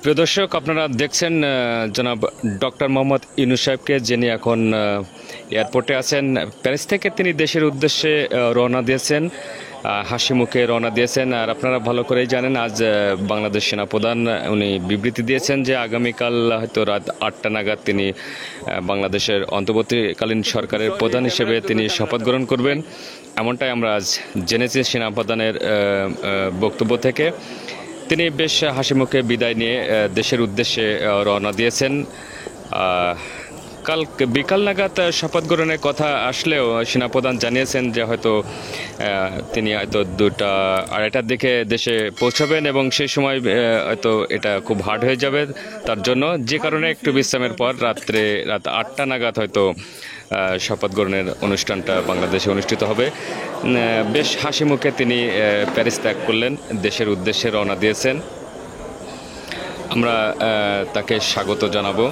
প্রিয় দর্শক, আপনারা দেখছেন জনাব ডক্টর মোহাম্মদ ইউনূস সাহেবকে, যিনি এখন এয়ারপোর্টে আছেন। প্যারিস থেকে তিনি দেশের উদ্দেশ্যে রওনা দিয়েছেন, হাসি মুখে রওনা দিয়েছেন। আর আপনারা ভালো করেই জানেন, আজ বাংলাদেশ সেনাপ্রধান উনি বিবৃতি দিয়েছেন যে আগামীকাল হয়তো রাত 8টা নাগাদ তিনি বাংলাদেশের অন্তর্বর্তীকালীন সরকারের প্রধান হিসেবে তিনি শপথ গ্রহণ করবেন। এমনটাই আমরা আজ জেনেছি সেনাপ্রধানের বক্তব্য থেকে। তিনি বেশ হাসিমুখে বিদায় নিয়ে দেশের উদ্দেশ্যে রওনা দিয়েছেন। কাল বিকাল নাগাদ শপথ গ্রহণের কথা আসলেও সেনাপ্রধান জানিয়েছেন যে হয়তো তিনি হয়তো 2টা 2:30টার দিকে দেশে পৌঁছাবেন এবং সেই সময় হয়তো এটা খুব হার্ড হয়ে যাবে তার জন্য, যে কারণে একটু বিশ্রামের পর রাত 8টা নাগাদ হয়তো শপথ গ্রহণের অনুষ্ঠানটা বাংলাদেশে অনুষ্ঠিত হবে। বেশ হাসি মুখে তিনি প্যারিস ত্যাগ করলেন, দেশের উদ্দেশ্যে রওনা দিয়েছেন। আমরা তাকে স্বাগত জানাবো।